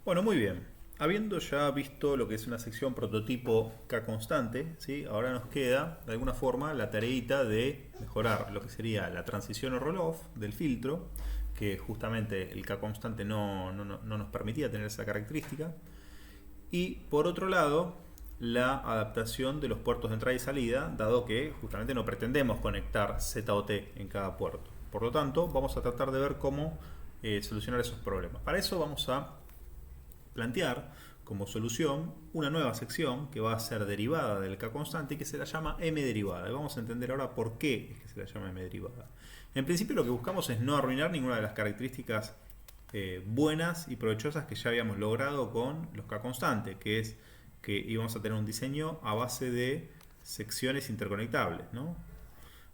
Bueno, muy bien. Habiendo ya visto lo que es una sección prototipo K constante, ¿sí? Ahora nos queda, de alguna forma, la tareita de mejorar lo que sería la transición o roll-off del filtro, que justamente el K constante no nos permitía tener esa característica. Y por otro lado, la adaptación de los puertos de entrada y salida, dado que justamente no pretendemos conectar Z o T en cada puerto. Por lo tanto, vamos a tratar de ver cómo solucionar esos problemas. Para eso vamos a plantear como solución una nueva sección que va a ser derivada del K constante y que se la llama M derivada. Y vamos a entender ahora por qué es que se la llama M derivada. En principio lo que buscamos es no arruinar ninguna de las características buenas y provechosas que ya habíamos logrado con los K constantes, que es que íbamos a tener un diseño a base de secciones interconectables, ¿no?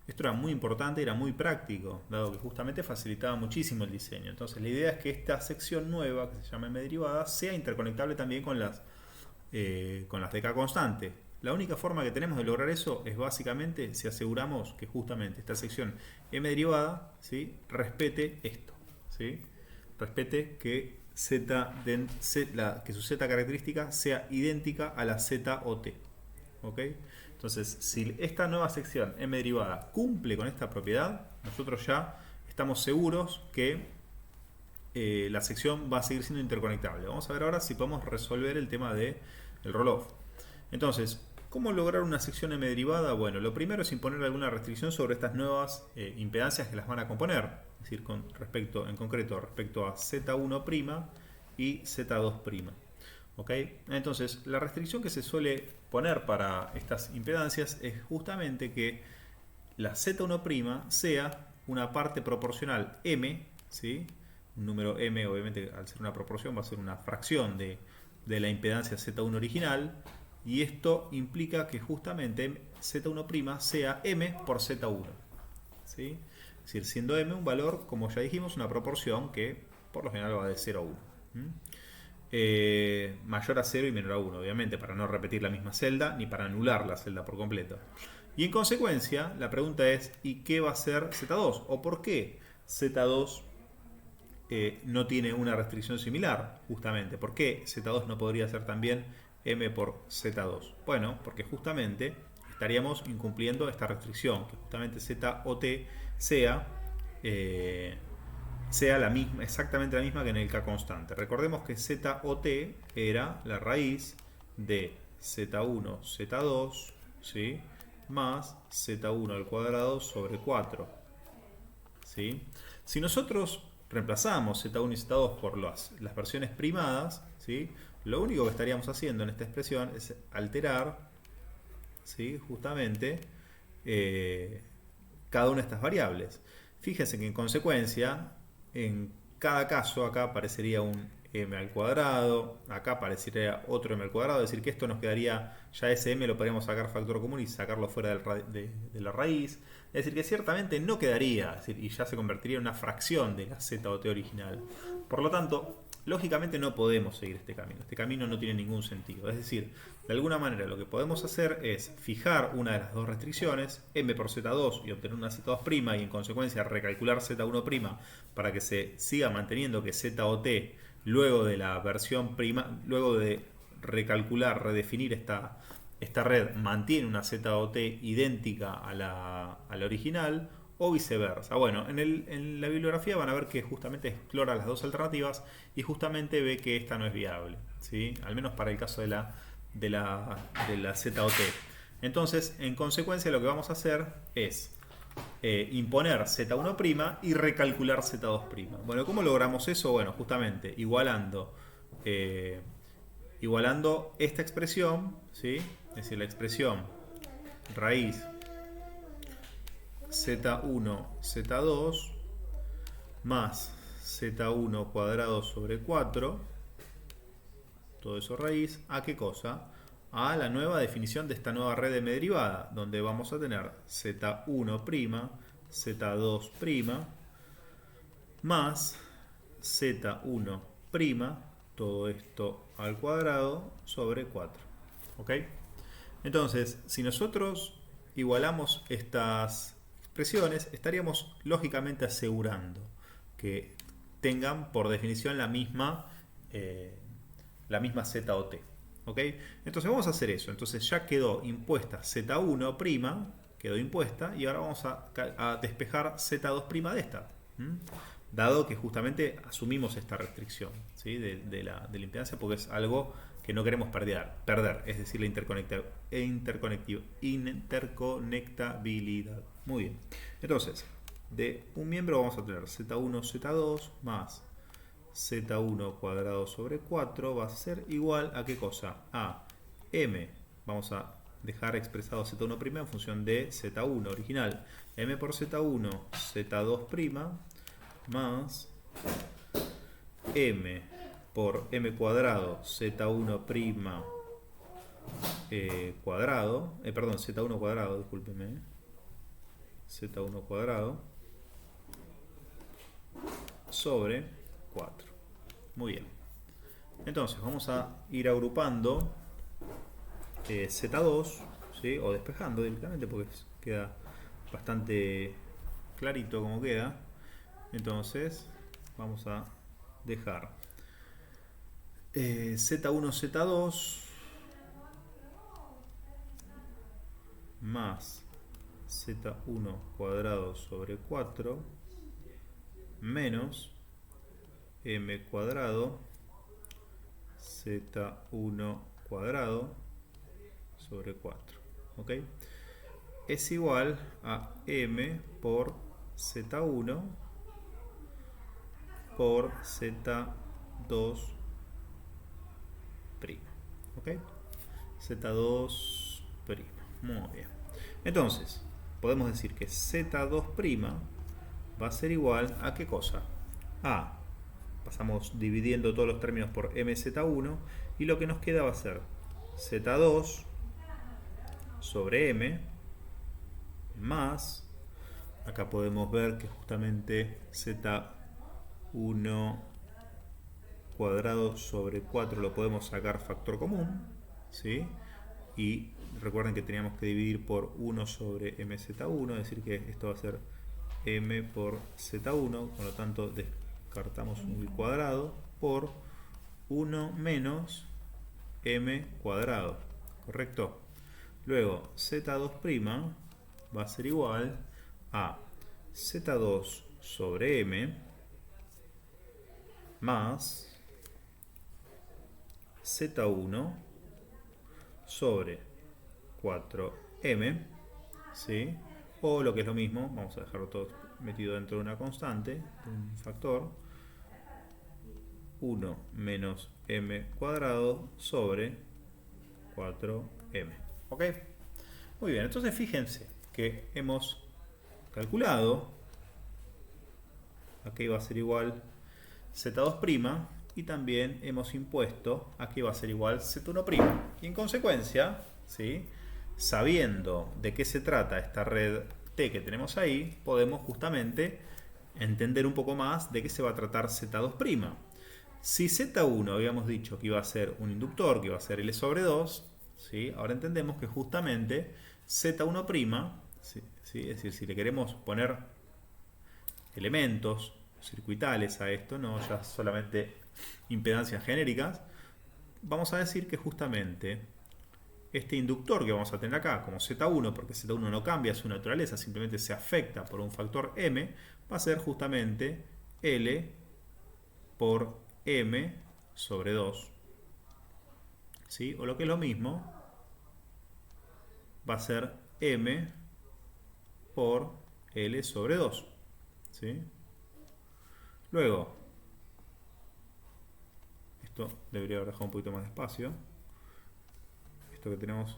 Esto era muy importante, era muy práctico, dado que justamente facilitaba muchísimo el diseño. Entonces la idea es que esta sección nueva, que se llama M derivada, sea interconectable también con las de K constante. La única forma que tenemos de lograr eso es básicamente si aseguramos que justamente esta sección M derivada, ¿sí?, respete esto, ¿sí? Respete que que su Z característica sea idéntica a la Z o T. ¿Ok? Entonces, si esta nueva sección M derivada cumple con esta propiedad, nosotros ya estamos seguros que la sección va a seguir siendo interconectable. Vamos a ver ahora si podemos resolver el tema del roll-off. Entonces, ¿cómo lograr una sección M derivada? Bueno, lo primero es imponer alguna restricción sobre estas nuevas impedancias que las van a componer. Es decir, en concreto respecto a Z1' y Z2'. ¿Ok? Entonces, la restricción que se suele poner para estas impedancias es justamente que la Z1' sea una parte proporcional M, ¿sí? Un número M, obviamente, al ser una proporción, va a ser una fracción de la impedancia Z1 original, y esto implica que justamente Z1' sea M por Z1. ¿Sí? Es decir, siendo M un valor, como ya dijimos, una proporción que por lo general va de 0 a 1. Mayor a 0 y menor a 1, obviamente, para no repetir la misma celda ni para anular la celda por completo. Y en consecuencia, la pregunta es: ¿y qué va a ser Z2? ¿O por qué Z2 no tiene una restricción similar? Justamente, ¿por qué Z2 no podría ser también M por Z2? Bueno, porque justamente estaríamos incumpliendo esta restricción, que justamente Z o T sea la misma, exactamente la misma que en el K constante. Recordemos que Z o T era la raíz de Z1, Z2, ¿sí?, más Z1 al cuadrado sobre 4. ¿Sí? Si nosotros reemplazamos Z1 y Z2 por las versiones primadas, ¿sí?, lo único que estaríamos haciendo en esta expresión es alterar, ¿sí?, justamente cada una de estas variables. Fíjense que en consecuencia, en cada caso acá aparecería un m al cuadrado, acá aparecería otro m al cuadrado, es decir que esto nos quedaría, ya ese m lo podríamos sacar factor común y sacarlo fuera de la raíz, es decir que ciertamente no quedaría, es decir, y ya se convertiría en una fracción de la z o t original. Por lo tanto, lógicamente no podemos seguir este camino no tiene ningún sentido, es decir, de alguna manera lo que podemos hacer es fijar una de las dos restricciones, m por z2, y obtener una z2' y en consecuencia recalcular z1' para que se siga manteniendo que z o t luego de la versión prima, luego de recalcular, redefinir esta red, mantiene una z o t idéntica a la original, o viceversa. Bueno, en la bibliografía van a ver que justamente explora las dos alternativas y justamente ve que esta no es viable, ¿sí?, al menos para el caso de la z o t. Entonces, en consecuencia, lo que vamos a hacer es imponer z1' y recalcular z2'. Bueno, ¿cómo logramos eso? Bueno, justamente igualando esta expresión, ¿sí?, es decir, la expresión raíz z1, z2 más z1 cuadrado sobre 4, todo eso raíz, ¿a qué cosa? A la nueva definición de esta nueva red M derivada, donde vamos a tener z1', z2' más z1', todo esto al cuadrado sobre 4. ¿Ok? Entonces, si nosotros igualamos estas expresiones, estaríamos lógicamente asegurando que tengan por definición la misma la misma Z o T. ¿Ok? Entonces vamos a hacer eso. Entonces ya quedó impuesta Z1', quedó impuesta, y ahora vamos a despejar Z2' de esta. Dado que justamente asumimos esta restricción, ¿sí? de la impedancia, porque es algo que no queremos perder, es decir, la interconectabilidad. Muy bien. Entonces, de un miembro vamos a tener Z1, Z2 más Z1 cuadrado sobre 4 va a ser igual a ¿qué cosa? A M. Vamos a dejar expresado Z1' en función de Z1 original. M por Z1, Z2' más M por M cuadrado, Z1' cuadrado, perdón, Z1 cuadrado, discúlpeme, Z1 cuadrado sobre 4. Muy bien. Entonces vamos a ir agrupando Z2, ¿sí? O despejando directamente porque queda bastante clarito como queda. Entonces vamos a dejar Z1, Z2 más Z1 cuadrado sobre 4 menos M cuadrado Z1 cuadrado sobre 4. ¿Ok? Es igual a M por Z1 por Z2'. ¿Ok? Z2'. Muy bien. Entonces, podemos decir que Z2' va a ser igual a ¿qué cosa? A. Pasamos dividiendo todos los términos por MZ1 y lo que nos queda va a ser Z2 sobre M más, acá podemos ver que justamente Z1 cuadrado sobre 4 lo podemos sacar factor común, ¿sí? Y recuerden que teníamos que dividir por 1 sobre MZ1, es decir que esto va a ser M por Z1, por lo tanto descartamos el cuadrado por 1 menos M cuadrado, ¿correcto? Luego Z2' va a ser igual a Z2 sobre M más Z1 sobre 4M, ¿sí? O lo que es lo mismo, vamos a dejarlo todo metido dentro de una constante, de un factor, 1 menos M cuadrado sobre 4M. ¿Ok? Muy bien, entonces fíjense que hemos calculado, aquí va a ser igual Z2' y también hemos impuesto, aquí va a ser igual Z1'. Y en consecuencia, ¿sí? Sabiendo de qué se trata esta red T que tenemos ahí, podemos justamente entender un poco más de qué se va a tratar Z2'. Si Z1 habíamos dicho que iba a ser un inductor, que iba a ser L sobre 2, ¿sí? Ahora entendemos que justamente Z1', ¿sí? ¿Sí? Es decir, si le queremos poner elementos circuitales a esto, no ya solamente impedancias genéricas, vamos a decir que justamente este inductor que vamos a tener acá como Z1, porque Z1 no cambia su naturaleza, simplemente se afecta por un factor M, va a ser justamente L por M sobre 2. ¿Sí? O lo que es lo mismo, va a ser M por L sobre 2. ¿Sí? Luego, esto debería haber dejado un poquito más de espacio. Esto que tenemos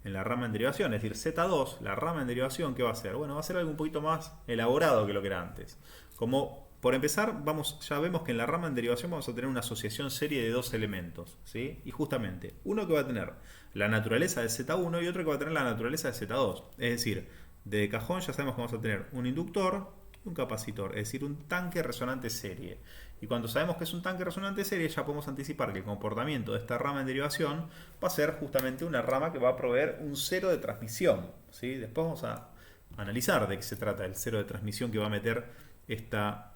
en la rama en derivación, es decir, Z2, la rama en derivación, ¿qué va a ser? Bueno, va a ser algo un poquito más elaborado que lo que era antes. Como, por empezar, ya vemos que en la rama en derivación vamos a tener una asociación serie de dos elementos, ¿sí? Y justamente, uno que va a tener la naturaleza de Z1 y otro que va a tener la naturaleza de Z2. Es decir, de cajón ya sabemos que vamos a tener un inductor y un capacitor, es decir, un tanque resonante serie. Y cuando sabemos que es un tanque resonante serie, ya podemos anticipar que el comportamiento de esta rama en derivación va a ser justamente una rama que va a proveer un cero de transmisión, ¿sí? Después vamos a analizar de qué se trata el cero de transmisión que va a meter esta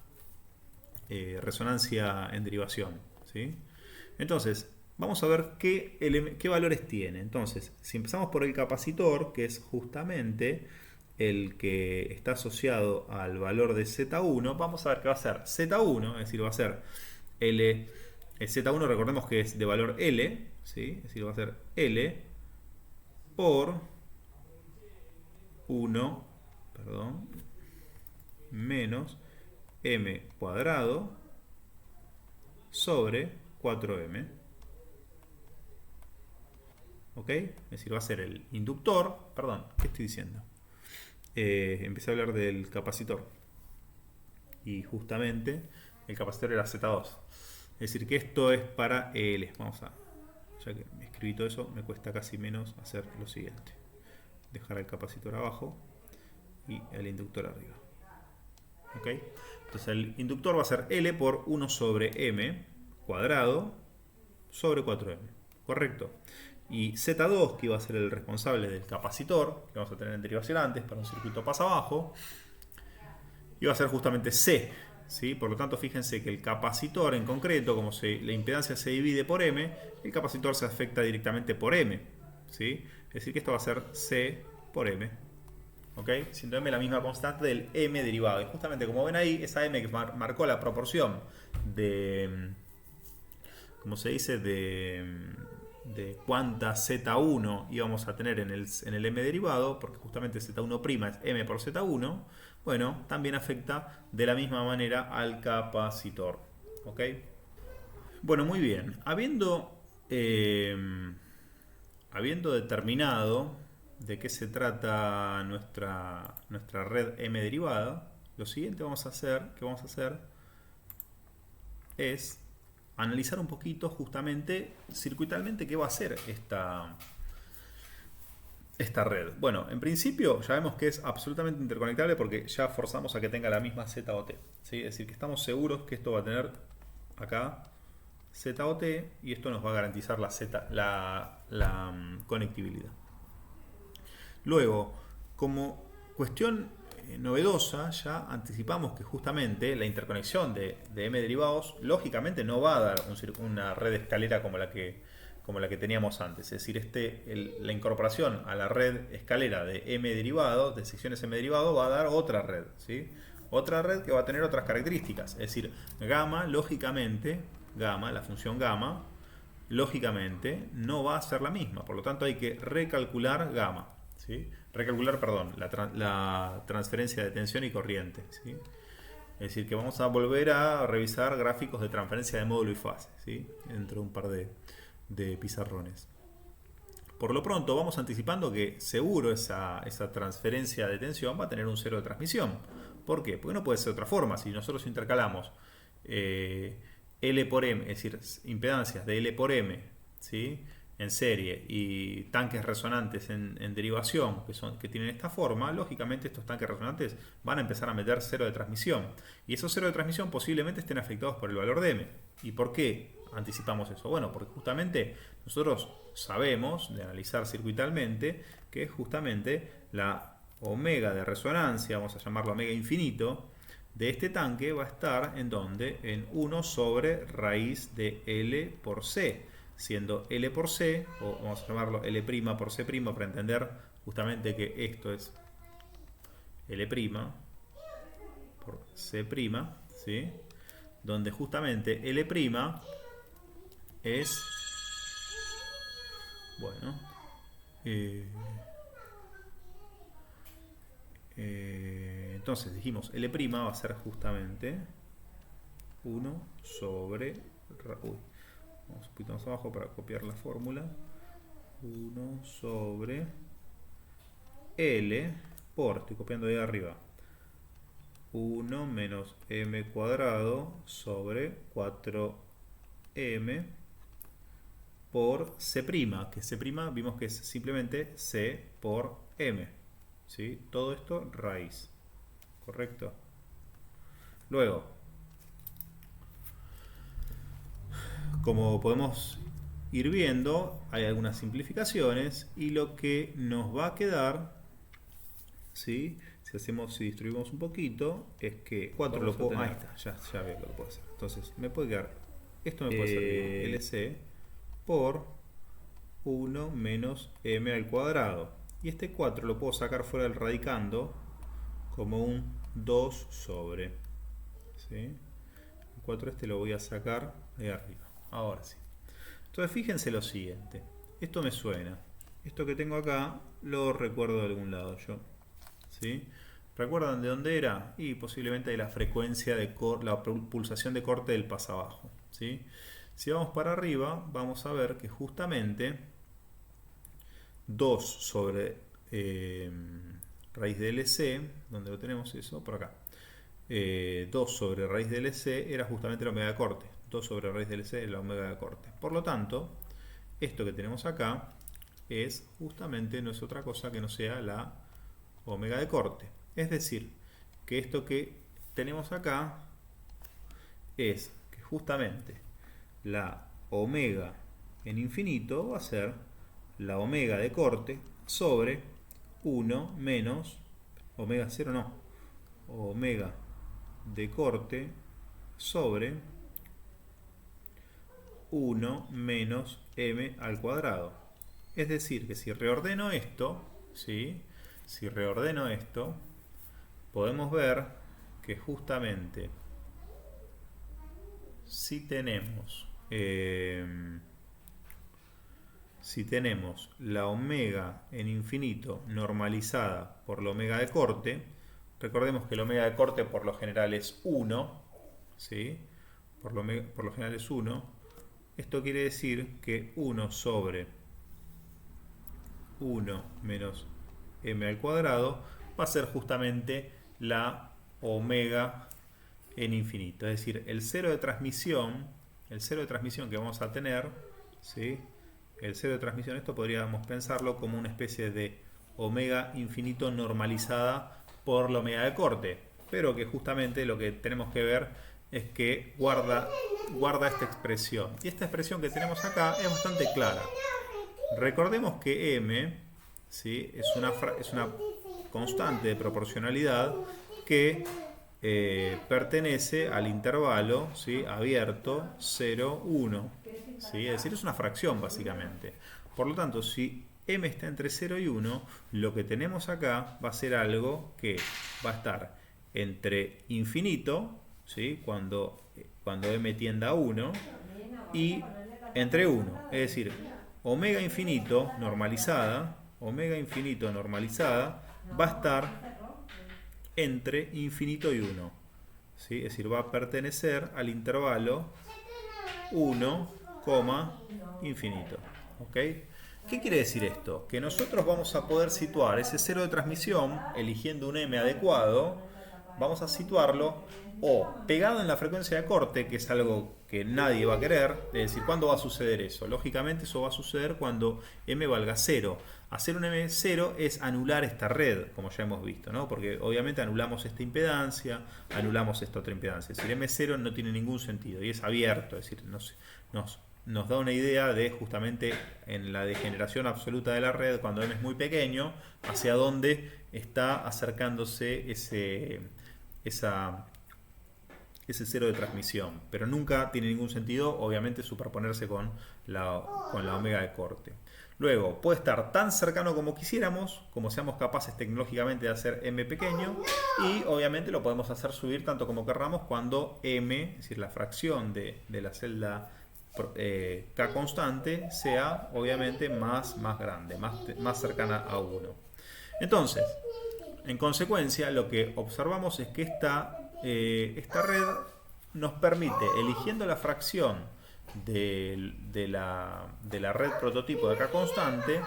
resonancia en derivación, ¿sí? Entonces, vamos a ver qué valores tiene. Entonces, si empezamos por el capacitor, que es justamente el que está asociado al valor de Z1, vamos a ver que va a ser Z1, es decir, va a ser L, Z1 recordemos que es de valor L, ¿sí? Es decir, va a ser L por 1, perdón, menos M cuadrado sobre 4M. ¿Ok? Es decir, va a ser el inductor. Perdón, ¿qué estoy diciendo? Empecé a hablar del capacitor. Y justamente el capacitor era Z2. Es decir, que esto es para L. Vamos a. Ya que me escribí todo eso, me cuesta casi menos hacer lo siguiente: dejar el capacitor abajo y el inductor arriba. ¿Ok? Entonces el inductor va a ser L por 1 sobre M cuadrado sobre 4M. ¿Correcto? Y Z2, que iba a ser el responsable del capacitor, que vamos a tener en derivación antes para un circuito pasa abajo, iba a ser justamente C. ¿Sí? Por lo tanto, fíjense que el capacitor en concreto, como la impedancia se divide por M, el capacitor se afecta directamente por M. ¿Sí? Es decir, que esto va a ser C por M. ¿Ok? Siendo M la misma constante del M derivado. Y justamente como ven ahí, esa M que marcó la proporción de, ¿cómo se dice? De cuánta Z1 íbamos a tener en el M derivado, porque justamente Z1' es M por Z1, bueno, también afecta de la misma manera al capacitor. ¿Ok? Bueno, muy bien. Habiendo determinado de qué se trata nuestra red M derivada, lo siguiente que vamos a hacer es analizar un poquito justamente circuitalmente qué va a hacer esta red. Bueno, en principio ya vemos que es absolutamente interconectable porque ya forzamos a que tenga la misma Z o T, ¿sí? Es decir, que estamos seguros que esto va a tener acá Z o T y esto nos va a garantizar la conectibilidad. Luego, como cuestión novedosa, ya anticipamos que justamente la interconexión de M derivados lógicamente no va a dar una red escalera como la que teníamos antes. Es decir, la incorporación a la red escalera de M derivados, de secciones M derivado, va a dar otra red, ¿sí? Otra red que va a tener otras características. Es decir, gamma, lógicamente, la función gamma, lógicamente no va a ser la misma. Por lo tanto, hay que recalcular gamma. ¿Sí? Recalcular, perdón, la transferencia de tensión y corriente. ¿Sí? Es decir, que vamos a volver a revisar gráficos de transferencia de módulo y fase, ¿sí? Dentro de un par de pizarrones. Por lo pronto, vamos anticipando que seguro esa transferencia de tensión va a tener un cero de transmisión. ¿Por qué? Porque no puede ser de otra forma. Si nosotros intercalamos L por M, es decir, impedancias de L por M, ¿sí? En serie y tanques resonantes en derivación que tienen esta forma, lógicamente estos tanques resonantes van a empezar a meter cero de transmisión. Y esos cero de transmisión posiblemente estén afectados por el valor de M. ¿Y por qué anticipamos eso? Bueno, porque justamente nosotros sabemos de analizar circuitalmente que justamente la omega de resonancia, vamos a llamarlo omega infinito, de este tanque va a estar en donde? En 1 sobre raíz de L por C, siendo L por C, o vamos a llamarlo L' por C' para entender justamente que esto es L' por C', ¿sí? Donde justamente L' es, bueno, entonces dijimos L' va a ser justamente 1 sobre... Vamos un poquito más abajo para copiar la fórmula. 1 sobre L por, estoy copiando de ahí arriba, 1 menos M cuadrado sobre 4M por C', que C' vimos que es simplemente C por M. ¿Sí? Todo esto raíz. ¿Correcto? Luego, como podemos ir viendo, hay algunas simplificaciones y lo que nos va a quedar, ¿sí? Si distribuimos un poquito, es que 4 lo puedo... Ahí está, ya veo lo que puedo hacer. Entonces, me puede quedar esto me puede servir, LC por 1 menos m al cuadrado. Y este 4 lo puedo sacar fuera del radicando como un 2 sobre. ¿Sí? El 4 este lo voy a sacar de arriba. Ahora sí. Entonces fíjense lo siguiente. Esto me suena. Esto que tengo acá lo recuerdo de algún lado yo. ¿Sí? ¿Recuerdan de dónde era? Y posiblemente de la frecuencia de la pulsación de corte del pasabajo. ¿Sí? Si vamos para arriba, vamos a ver que justamente 2 sobre raíz de LC, ¿dónde lo tenemos eso? Por acá. 2 sobre raíz de LC era justamente la omega de corte. 2 sobre raíz de LC es la omega de corte. Por lo tanto, esto que tenemos acá es justamente no es otra cosa que no sea la omega de corte. Es decir, que esto que tenemos acá es que justamente la omega en infinito va a ser la omega de corte sobre 1 menos omega 0 no, omega de corte sobre 1 menos m al cuadrado. Es decir, que si reordeno esto, ¿sí? Si reordeno esto, podemos ver que justamente si tenemos la omega en infinito normalizada por la omega de corte, recordemos que la omega de corte por lo general es 1, ¿sí? Por lo general es 1. Esto quiere decir que 1 sobre 1 menos m al cuadrado va a ser justamente la omega en infinito. Es decir, el cero de transmisión que vamos a tener, ¿sí? El cero de transmisión, esto podríamos pensarlo como una especie de omega infinito normalizada por la omega de corte, pero que justamente lo que tenemos que ver es que guarda esta expresión. Y esta expresión que tenemos acá es bastante clara. Recordemos que m, ¿sí? es una constante de proporcionalidad que pertenece al intervalo, ¿sí? abierto 0, 1. ¿Sí? Es decir, es una fracción básicamente. Por lo tanto, si m está entre 0 y 1, lo que tenemos acá va a ser algo que va a estar entre infinito, ¿sí? cuando m tienda a 1, y entre 1. Es decir, omega infinito normalizada va a estar entre infinito y 1. ¿Sí? Es decir, va a pertenecer al intervalo 1, infinito. ¿Ok? ¿Qué quiere decir esto? Que nosotros vamos a poder situar ese cero de transmisión eligiendo un m adecuado. Vamos a situarlo o pegado en la frecuencia de corte, que es algo que nadie va a querer. Es decir, ¿cuándo va a suceder eso? Lógicamente eso va a suceder cuando m valga 0. Hacer un m0 es anular esta red, como ya hemos visto, ¿no? Porque obviamente anulamos esta impedancia, anulamos esta otra impedancia. Es decir, m0 no tiene ningún sentido y es abierto, es decir, nos da una idea de justamente en la degeneración absoluta de la red, cuando m es muy pequeño, hacia dónde está acercándose ese cero de transmisión, pero nunca tiene ningún sentido obviamente superponerse con la omega de corte. Luego puede estar tan cercano como quisiéramos, como seamos capaces tecnológicamente de hacer m pequeño, y obviamente lo podemos hacer subir tanto como querramos cuando m, es decir, la fracción de la celda k constante, sea obviamente más grande, más cercana a 1. Entonces, en consecuencia, lo que observamos es que esta red nos permite, eligiendo la fracción de la red prototipo de K constante,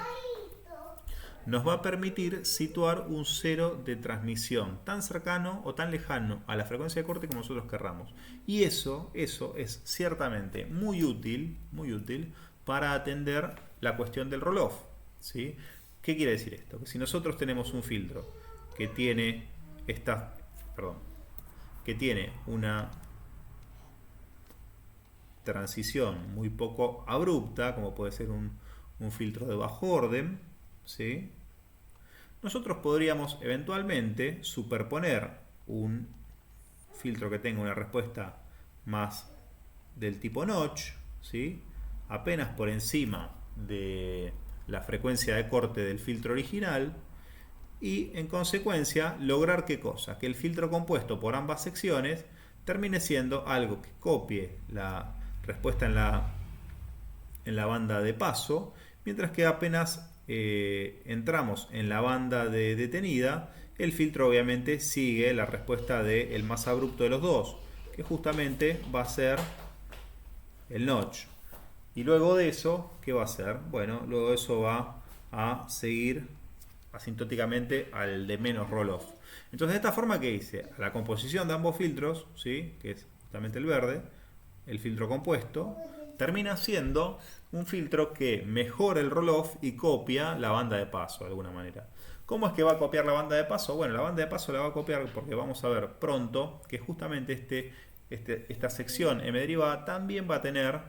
nos va a permitir situar un cero de transmisión tan cercano o tan lejano a la frecuencia de corte como nosotros querramos. Y eso es ciertamente muy útil para atender la cuestión del roll-off, ¿sí? ¿Qué quiere decir esto? Que si nosotros tenemos un filtro que tiene una transición muy poco abrupta, como puede ser un filtro de bajo orden, ¿sí? Nosotros podríamos eventualmente superponer un filtro que tenga una respuesta más del tipo notch, ¿sí? Apenas por encima de la frecuencia de corte del filtro original, y en consecuencia lograr ¿qué cosa? Que el filtro compuesto por ambas secciones termine siendo algo que copie la respuesta en la banda de paso, mientras que apenas entramos en la banda de detenida, el filtro obviamente sigue la respuesta del más abrupto de los dos, que justamente va a ser el notch. Y luego de eso, ¿qué va a hacer? Bueno, luego de eso va a seguir asintóticamente al de menos roll-off. Entonces, de esta forma, ¿qué dice? A la composición de ambos filtros, ¿sí? Que es justamente el verde, el filtro compuesto, termina siendo un filtro que mejora el roll-off y copia la banda de paso de alguna manera. ¿Cómo es que va a copiar la banda de paso? Bueno, la banda de paso la va a copiar porque vamos a ver pronto que justamente esta sección M derivada también va a tener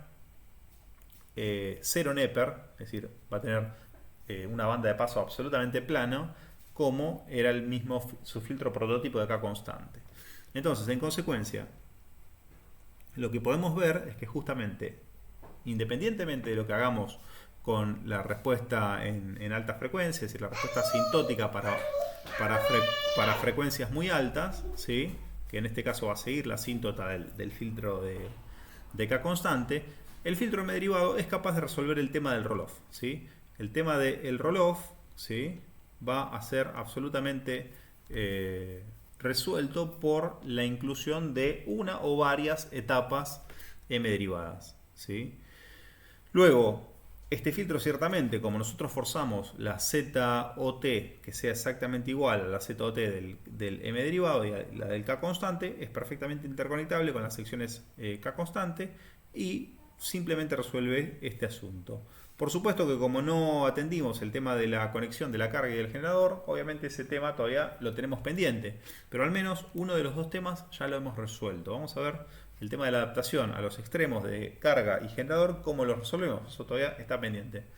cero Neper, es decir, va a tener una banda de paso absolutamente plana, como era el mismo su filtro prototipo de K constante. Entonces, en consecuencia, lo que podemos ver es que justamente, independientemente de lo que hagamos con la respuesta en alta frecuencia, es decir, la respuesta asintótica para frecuencias muy altas, ¿sí? Que en este caso va a seguir la asíntota del filtro de K constante, el filtro M derivado es capaz de resolver el tema del roll-off, ¿sí? El tema del roll-off, ¿sí? Va a ser absolutamente resuelto por la inclusión de una o varias etapas M derivadas, ¿sí? Luego, este filtro ciertamente, como nosotros forzamos la ZOT que sea exactamente igual a la ZOT del M derivado y a la del K constante, es perfectamente interconectable con las secciones K constante y simplemente resuelve este asunto. Por supuesto que como no atendimos el tema de la conexión de la carga y del generador, obviamente ese tema todavía lo tenemos pendiente, pero al menos uno de los dos temas ya lo hemos resuelto. Vamos a ver el tema de la adaptación a los extremos de carga y generador, cómo lo resolvemos. Eso todavía está pendiente.